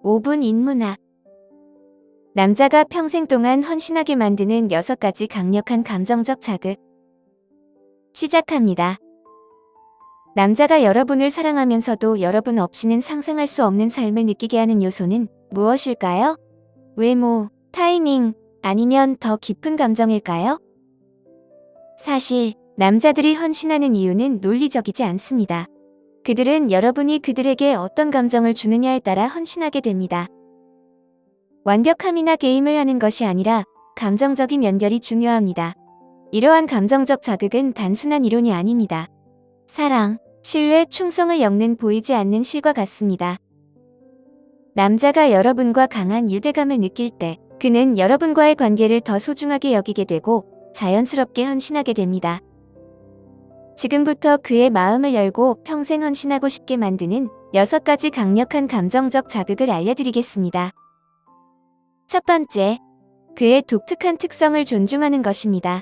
5분 인문학. 남자가 평생 동안 헌신하게 만드는 6가지 강력한 감정적 자극. 시작합니다. 남자가 여러분을 사랑하면서도 여러분 없이는 상상할 수 없는 삶을 느끼게 하는 요소는 무엇일까요? 외모, 타이밍, 아니면 더 깊은 감정일까요? 사실 남자들이 헌신하는 이유는 논리적이지 않습니다. 그들은 여러분이 그들에게 어떤 감정을 주느냐에 따라 헌신하게 됩니다. 완벽함이나 게임을 하는 것이 아니라 감정적인 연결이 중요합니다. 이러한 감정적 자극은 단순한 이론이 아닙니다. 사랑, 신뢰, 충성을 엮는 보이지 않는 실과 같습니다. 남자가 여러분과 강한 유대감을 느낄 때 그는 여러분과의 관계를 더 소중하게 여기게 되고 자연스럽게 헌신하게 됩니다. 지금부터 그의 마음을 열고 평생 헌신하고 싶게 만드는 6가지 강력한 감정적 자극을 알려드리겠습니다. 첫 번째, 그의 독특한 특성을 존중하는 것입니다.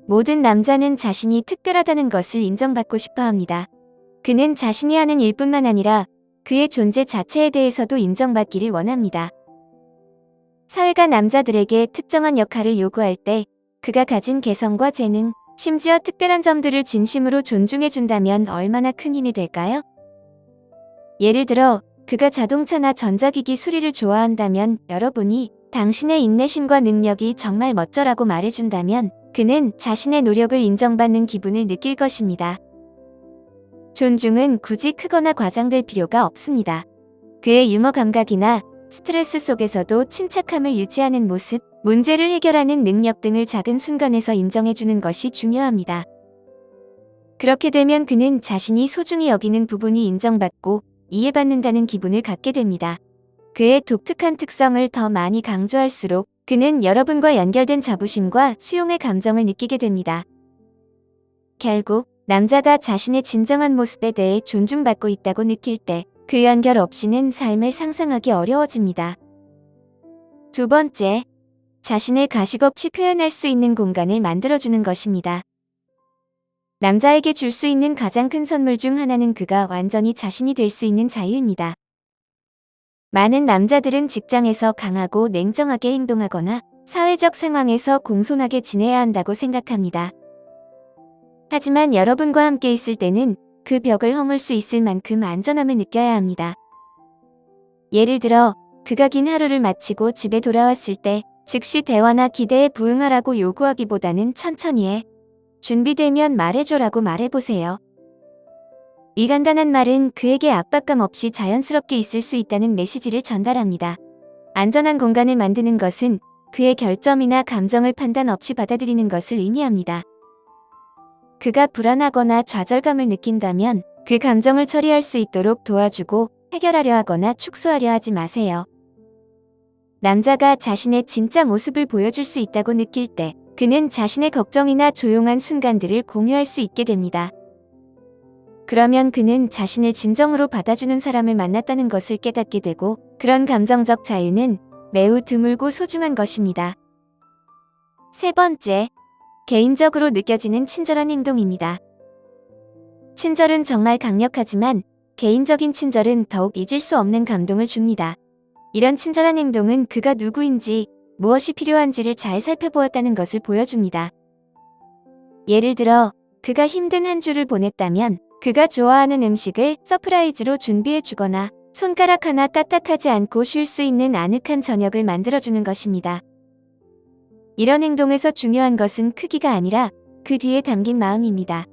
모든 남자는 자신이 특별하다는 것을 인정받고 싶어 합니다. 그는 자신이 하는 일뿐만 아니라 그의 존재 자체에 대해서도 인정받기를 원합니다. 사회가 남자들에게 특정한 역할을 요구할 때 그가 가진 개성과 재능, 심지어 특별한 점들을 진심으로 존중해준다면 얼마나 큰 힘이 될까요? 예를 들어 그가 자동차나 전자기기 수리를 좋아한다면 여러분이 당신의 인내심과 능력이 정말 멋져라고 말해준다면 그는 자신의 노력을 인정받는 기분을 느낄 것입니다. 존중은 굳이 크거나 과장될 필요가 없습니다. 그의 유머 감각이나 스트레스 속에서도 침착함을 유지하는 모습, 문제를 해결하는 능력 등을 작은 순간에서 인정해주는 것이 중요합니다. 그렇게 되면 그는 자신이 소중히 여기는 부분이 인정받고 이해받는다는 기분을 갖게 됩니다. 그의 독특한 특성을 더 많이 강조할수록 그는 여러분과 연결된 자부심과 수용의 감정을 느끼게 됩니다. 결국 남자가 자신의 진정한 모습에 대해 존중받고 있다고 느낄 때 그 연결 없이는 삶을 상상하기 어려워집니다. 두 번째, 자신을 가식 없이 표현할 수 있는 공간을 만들어주는 것입니다. 남자에게 줄 수 있는 가장 큰 선물 중 하나는 그가 완전히 자신이 될 수 있는 자유입니다. 많은 남자들은 직장에서 강하고 냉정하게 행동하거나 사회적 상황에서 공손하게 지내야 한다고 생각합니다. 하지만 여러분과 함께 있을 때는 그 벽을 허물 수 있을 만큼 안전함을 느껴야 합니다. 예를 들어 그가 긴 하루를 마치고 집에 돌아왔을 때 즉시 대화나 기대에 부응하라고 요구하기보다는 천천히 해. 준비되면 말해줘라고 말해보세요. 이 간단한 말은 그에게 압박감 없이 자연스럽게 있을 수 있다는 메시지를 전달합니다. 안전한 공간을 만드는 것은 그의 결점이나 감정을 판단 없이 받아들이는 것을 의미합니다. 그가 불안하거나 좌절감을 느낀다면 그 감정을 처리할 수 있도록 도와주고 해결하려 하거나 축소하려 하지 마세요. 남자가 자신의 진짜 모습을 보여줄 수 있다고 느낄 때 그는 자신의 걱정이나 조용한 순간들을 공유할 수 있게 됩니다. 그러면 그는 자신을 진정으로 받아주는 사람을 만났다는 것을 깨닫게 되고 그런 감정적 자유는 매우 드물고 소중한 것입니다. 세 번째, 개인적으로 느껴지는 친절한 행동입니다. 친절은 정말 강력하지만 개인적인 친절은 더욱 잊을 수 없는 감동을 줍니다. 이런 친절한 행동은 그가 누구인지, 무엇이 필요한지를 잘 살펴보았다는 것을 보여줍니다. 예를 들어 그가 힘든 한 주를 보냈다면 그가 좋아하는 음식을 서프라이즈로 준비해주거나 손가락 하나 까딱하지 않고 쉴 수 있는 아늑한 저녁을 만들어주는 것입니다. 이런 행동에서 중요한 것은 크기가 아니라 그 뒤에 담긴 마음입니다.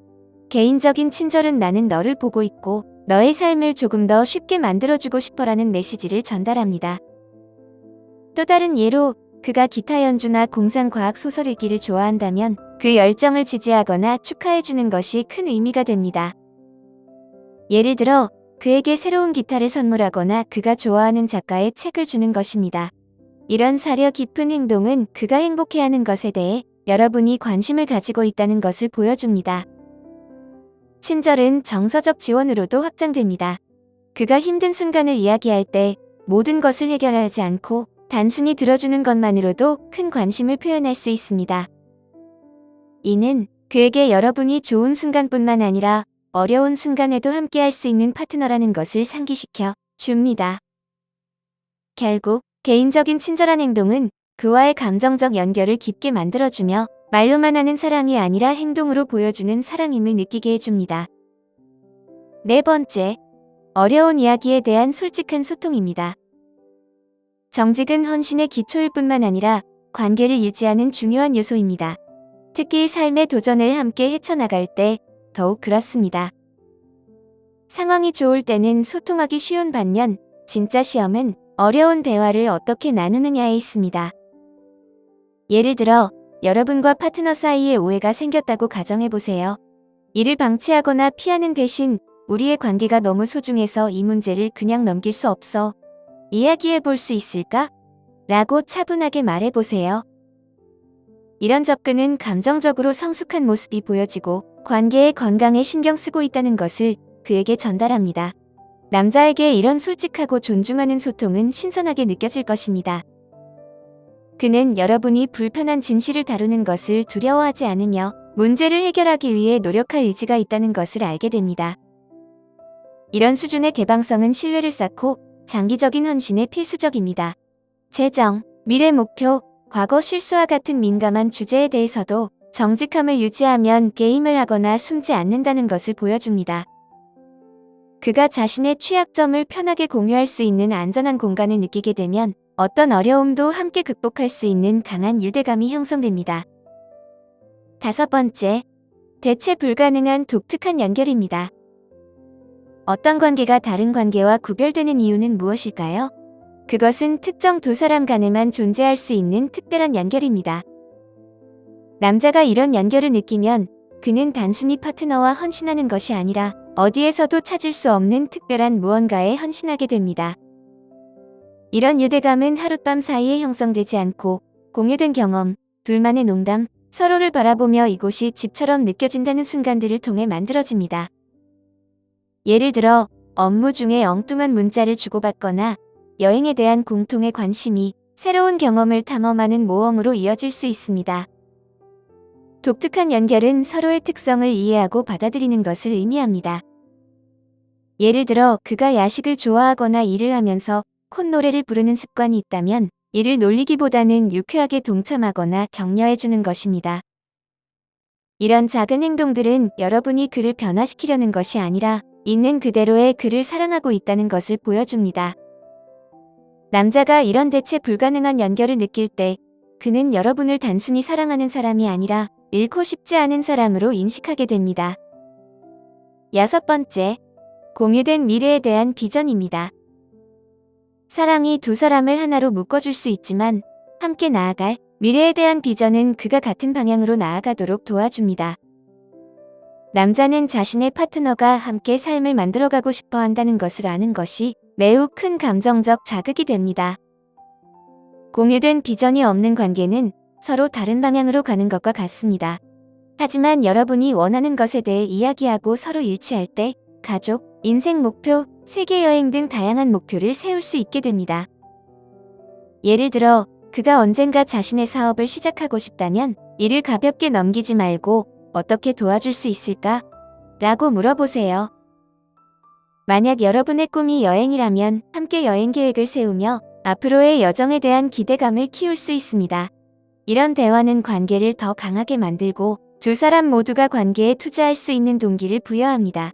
개인적인 친절은 나는 너를 보고 있고 너의 삶을 조금 더 쉽게 만들어주고 싶어라는 메시지를 전달합니다. 또 다른 예로 그가 기타 연주나 공상과학 소설 읽기를 좋아한다면 그 열정을 지지하거나 축하해주는 것이 큰 의미가 됩니다. 예를 들어 그에게 새로운 기타를 선물하거나 그가 좋아하는 작가의 책을 주는 것입니다. 이런 사려 깊은 행동은 그가 행복해하는 것에 대해 여러분이 관심을 가지고 있다는 것을 보여줍니다. 친절은 정서적 지원으로도 확장됩니다. 그가 힘든 순간을 이야기할 때 모든 것을 해결하지 않고 단순히 들어주는 것만으로도 큰 관심을 표현할 수 있습니다. 이는 그에게 여러분이 좋은 순간뿐만 아니라 어려운 순간에도 함께할 수 있는 파트너라는 것을 상기시켜 줍니다. 결국 개인적인 친절한 행동은 그와의 감정적 연결을 깊게 만들어주며 말로만 하는 사랑이 아니라 행동으로 보여주는 사랑임을 느끼게 해줍니다. 네 번째, 어려운 이야기에 대한 솔직한 소통입니다. 정직은 헌신의 기초일 뿐만 아니라 관계를 유지하는 중요한 요소입니다. 특히 삶의 도전을 함께 헤쳐나갈 때 더욱 그렇습니다. 상황이 좋을 때는 소통하기 쉬운 반면 진짜 시험은 어려운 대화를 어떻게 나누느냐에 있습니다. 예를 들어 여러분과 파트너 사이에 오해가 생겼다고 가정해보세요. 이를 방치하거나 피하는 대신 우리의 관계가 너무 소중해서 이 문제를 그냥 넘길 수 없어. 이야기해 볼 수 있을까? 라고 차분하게 말해보세요. 이런 접근은 감정적으로 성숙한 모습이 보여지고 관계의 건강에 신경 쓰고 있다는 것을 그에게 전달합니다. 남자에게 이런 솔직하고 존중하는 소통은 신선하게 느껴질 것입니다. 그는 여러분이 불편한 진실을 다루는 것을 두려워하지 않으며 문제를 해결하기 위해 노력할 의지가 있다는 것을 알게 됩니다. 이런 수준의 개방성은 신뢰를 쌓고 장기적인 헌신에 필수적입니다. 재정, 미래 목표, 과거 실수와 같은 민감한 주제에 대해서도 정직함을 유지하면 게임을 하거나 숨지 않는다는 것을 보여줍니다. 그가 자신의 취약점을 편하게 공유할 수 있는 안전한 공간을 느끼게 되면 어떤 어려움도 함께 극복할 수 있는 강한 유대감이 형성됩니다. 다섯 번째, 대체 불가능한 독특한 연결입니다. 어떤 관계가 다른 관계와 구별되는 이유는 무엇일까요? 그것은 특정 두 사람 간에만 존재할 수 있는 특별한 연결입니다. 남자가 이런 연결을 느끼면 그는 단순히 파트너와 헌신하는 것이 아니라 어디에서도 찾을 수 없는 특별한 무언가에 헌신하게 됩니다. 이런 유대감은 하룻밤 사이에 형성되지 않고 공유된 경험, 둘만의 농담, 서로를 바라보며 이곳이 집처럼 느껴진다는 순간들을 통해 만들어집니다. 예를 들어 업무 중에 엉뚱한 문자를 주고받거나 여행에 대한 공통의 관심이 새로운 경험을 탐험하는 모험으로 이어질 수 있습니다. 독특한 연결은 서로의 특성을 이해하고 받아들이는 것을 의미합니다. 예를 들어 그가 야식을 좋아하거나 일을 하면서 콧노래를 부르는 습관이 있다면 이를 놀리기보다는 유쾌하게 동참하거나 격려해주는 것입니다. 이런 작은 행동들은 여러분이 그를 변화시키려는 것이 아니라 있는 그대로의 그를 사랑하고 있다는 것을 보여줍니다. 남자가 이런 대체 불가능한 연결을 느낄 때 그는 여러분을 단순히 사랑하는 사람이 아니라 잃고 싶지 않은 사람으로 인식하게 됩니다. 여섯 번째, 공유된 미래에 대한 비전입니다. 사랑이 두 사람을 하나로 묶어줄 수 있지만 함께 나아갈 미래에 대한 비전은 그가 같은 방향으로 나아가도록 도와줍니다. 남자는 자신의 파트너가 함께 삶을 만들어가고 싶어 한다는 것을 아는 것이 매우 큰 감정적 자극이 됩니다. 공유된 비전이 없는 관계는 서로 다른 방향으로 가는 것과 같습니다. 하지만 여러분이 원하는 것에 대해 이야기하고 서로 일치할 때 가족, 인생 목표, 세계 여행 등 다양한 목표를 세울 수 있게 됩니다. 예를 들어 그가 언젠가 자신의 사업을 시작하고 싶다면 이를 가볍게 넘기지 말고 어떻게 도와줄 수 있을까? 라고 물어보세요. 만약 여러분의 꿈이 여행이라면 함께 여행 계획을 세우며 앞으로의 여정에 대한 기대감을 키울 수 있습니다. 이런 대화는 관계를 더 강하게 만들고 두 사람 모두가 관계에 투자할 수 있는 동기를 부여합니다.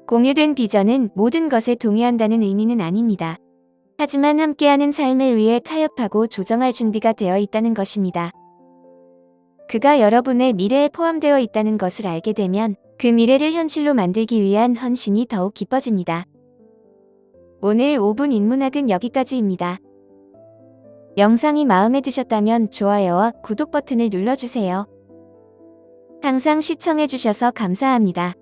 공유된 비전은 모든 것에 동의한다는 의미는 아닙니다. 하지만 함께하는 삶을 위해 타협하고 조정할 준비가 되어 있다는 것입니다. 그가 여러분의 미래에 포함되어 있다는 것을 알게 되면 그 미래를 현실로 만들기 위한 헌신이 더욱 깊어집니다. 오늘 5분 인문학은 여기까지입니다. 영상이 마음에 드셨다면 좋아요와 구독 버튼을 눌러주세요. 항상 시청해주셔서 감사합니다.